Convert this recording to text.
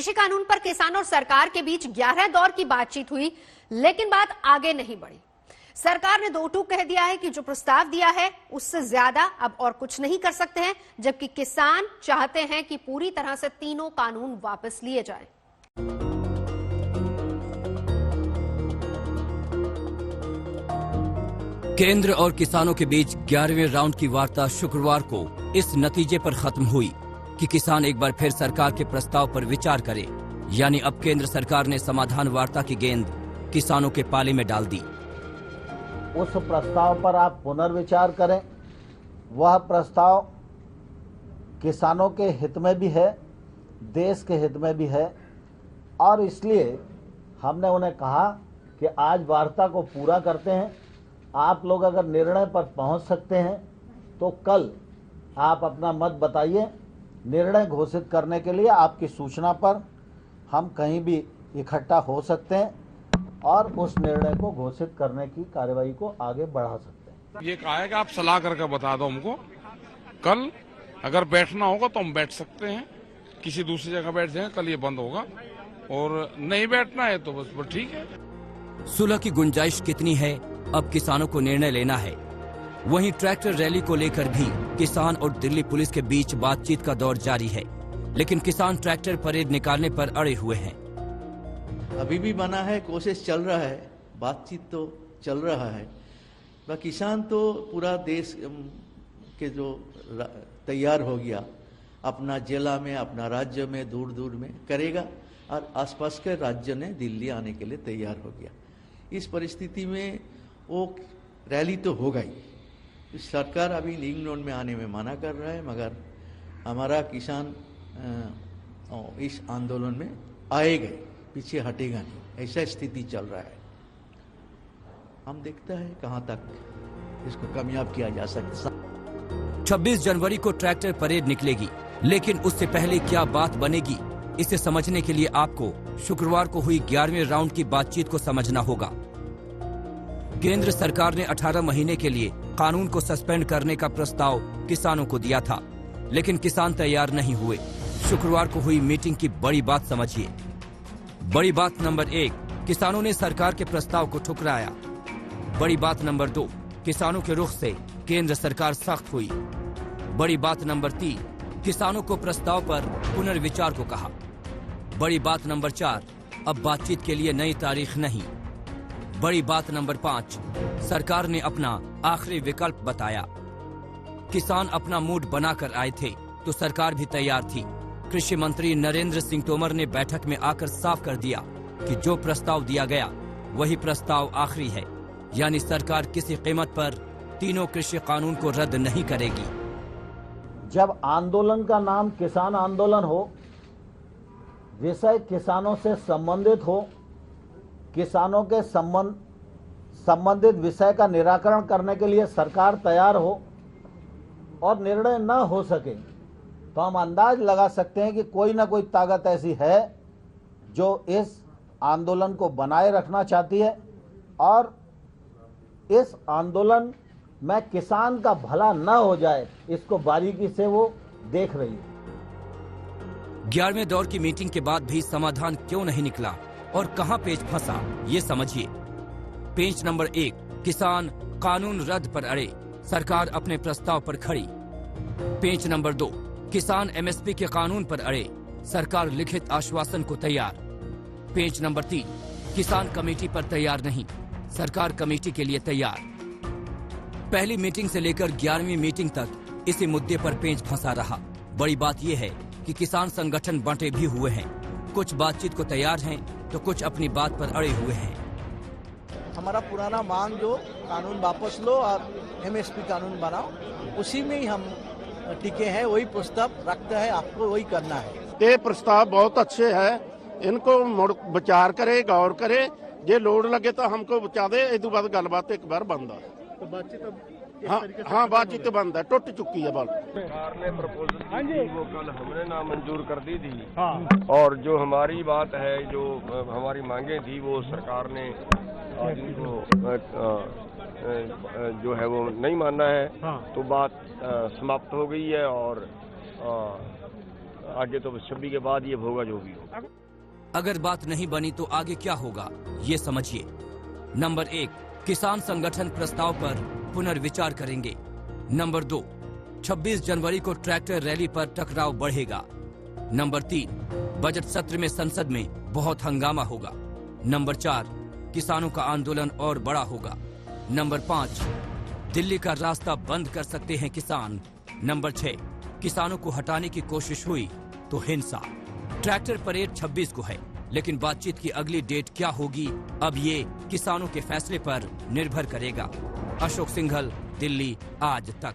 कृषि कानून पर किसान और सरकार के बीच 11 दौर की बातचीत हुई, लेकिन बात आगे नहीं बढ़ी। सरकार ने दो टूक कह दिया है कि जो प्रस्ताव दिया है उससे ज्यादा अब और कुछ नहीं कर सकते हैं, जबकि किसान चाहते हैं कि पूरी तरह से तीनों कानून वापस लिए जाएं। केंद्र और किसानों के बीच 11वें राउंड की वार्ता शुक्रवार को इस नतीजे पर खत्म हुई कि किसान एक बार फिर सरकार के प्रस्ताव पर विचार करें, यानी अब केंद्र सरकार ने समाधान वार्ता की गेंद किसानों के पाले में डाल दी। उस प्रस्ताव पर आप पुनर्विचार करें। वह प्रस्ताव किसानों के हित में भी है, देश के हित में भी है, और इसलिए हमने उन्हें कहा कि आज वार्ता को पूरा करते हैं। आप लोग अगर निर्णय पर पहुंच सकते हैं तो कल आप अपना मत बताइए। निर्णय घोषित करने के लिए आपकी सूचना पर हम कहीं भी इकट्ठा हो सकते हैं और उस निर्णय को घोषित करने की कार्यवाही को आगे बढ़ा सकते हैं। ये कहा है कि आप सलाह करके बता दो हमको। कल अगर बैठना होगा तो हम बैठ सकते हैं, किसी दूसरी जगह बैठ जाएंगे। कल ये बंद होगा, और नहीं बैठना है तो बस ठीक है। सुलह की गुंजाइश कितनी है, अब किसानों को निर्णय लेना है। वहीं ट्रैक्टर रैली को लेकर भी किसान और दिल्ली पुलिस के बीच बातचीत का दौर जारी है, लेकिन किसान ट्रैक्टर परेड निकालने पर अड़े हुए हैं। अभी भी बना है, कोशिश चल रहा है, बातचीत तो चल रहा है। वह किसान तो पूरा देश के जो तैयार हो गया, अपना जिला में, अपना राज्य में, दूर दूर में करेगा, और आसपास के राज्य ने दिल्ली आने के लिए तैयार हो गया। इस परिस्थिति में वो रैली तो होगा ही। सरकार अभी रिंग रोड में आने में मना कर रहा है, मगर हमारा किसान इस आंदोलन में आएगा, पीछे हटेगा नहीं। ऐसा स्थिति चल रहा है। हम देखते हैं कहां तक इसको कामयाब किया जा सकता। 26 जनवरी को ट्रैक्टर परेड निकलेगी, लेकिन उससे पहले क्या बात बनेगी, इसे समझने के लिए आपको शुक्रवार को हुई 11वें राउंड की बातचीत को समझना होगा। केंद्र सरकार ने 18 महीने के लिए कानून को सस्पेंड करने का प्रस्ताव किसानों को दिया था, लेकिन किसान तैयार नहीं हुए। शुक्रवार को हुई मीटिंग की बड़ी बात समझिए। बड़ी बात नंबर 1, किसानों ने सरकार के प्रस्ताव को ठुकराया। बड़ी बात नंबर 2, किसानों के रुख से केंद्र सरकार सख्त हुई। बड़ी बात नंबर 3, किसानों को प्रस्ताव पर पुनर्विचार को कहा। बड़ी बात नंबर 4, अब बातचीत के लिए नई तारीख नहीं। बड़ी बात नंबर 5, सरकार ने अपना आखिरी विकल्प बताया। किसान अपना मूड बनाकर आए थे तो सरकार भी तैयार थी। कृषि मंत्री नरेंद्र सिंह तोमर ने बैठक में आकर साफ कर दिया कि जो प्रस्ताव दिया गया वही प्रस्ताव आखिरी है, यानी सरकार किसी कीमत पर तीनों कृषि कानून को रद्द नहीं करेगी। जब आंदोलन का नाम किसान आंदोलन हो, विषय किसानों से संबंधित हो, किसानों के संबंधित विषय का निराकरण करने के लिए सरकार तैयार हो और निर्णय न हो सके, तो हम अंदाज लगा सकते हैं कि कोई ना कोई ताकत ऐसी है जो इस आंदोलन को बनाए रखना चाहती है और इस आंदोलन में किसान का भला न हो जाए, इसको बारीकी से वो देख रही है। 11वें दौर की मीटिंग के बाद भी समाधान क्यों नहीं निकला और कहां पेच फंसा, ये समझिए। पेच नंबर 1, किसान कानून रद्द पर अड़े, सरकार अपने प्रस्ताव पर खड़ी। पेच नंबर 2, किसान एमएसपी के कानून पर अड़े, सरकार लिखित आश्वासन को तैयार। पेच नंबर 3, किसान कमेटी पर तैयार नहीं, सरकार कमेटी के लिए तैयार। पहली मीटिंग से लेकर 11वीं मीटिंग तक इसी मुद्दे पर पेच फंसा रहा। बड़ी बात यह है कि किसान संगठन बांटे भी हुए हैं, कुछ बातचीत को तैयार हैं तो कुछ अपनी बात पर अड़े हुए हैं। हमारा पुराना मांग जो कानून वापस लो और एमएसपी कानून बनाओ, उसी में ही हम टिके हैं, वही प्रस्ताव रखते हैं, आपको वही करना है। ये प्रस्ताव बहुत अच्छे हैं, इनको विचार करे, गौर करे, जे लोड़ लगे तो हमको बचा दे। इस बाद गलबात एक बार बंद है, तो बातचीत हाँ बातचीत बंद है, टूट चुकी है बात। सरकार ने प्रपोजल दी वो कल हमने नामंजूर कर दी थी, और जो हमारी बात है, जो हमारी मांगे थी, वो सरकार ने आज उनको जो है वो नहीं मानना है। तो बात समाप्त हो गई है और आगे तो 26 के बाद ये होगा जो भी होगा। अगर बात नहीं बनी तो आगे क्या होगा, ये समझिए। नंबर 1, किसान संगठन प्रस्ताव पर पुनर्विचार करेंगे। नंबर 2, 26 जनवरी को ट्रैक्टर रैली पर टकराव बढ़ेगा। नंबर 3, बजट सत्र में संसद में बहुत हंगामा होगा। नंबर 4, किसानों का आंदोलन और बड़ा होगा। नंबर 5, दिल्ली का रास्ता बंद कर सकते हैं किसान। नंबर 6, किसानों को हटाने की कोशिश हुई तो हिंसा। ट्रैक्टर परेड 26 को है, लेकिन बातचीत की अगली डेट क्या होगी, अब ये किसानों के फैसले पर निर्भर करेगा। अशोक सिंघल, दिल्ली, आज तक।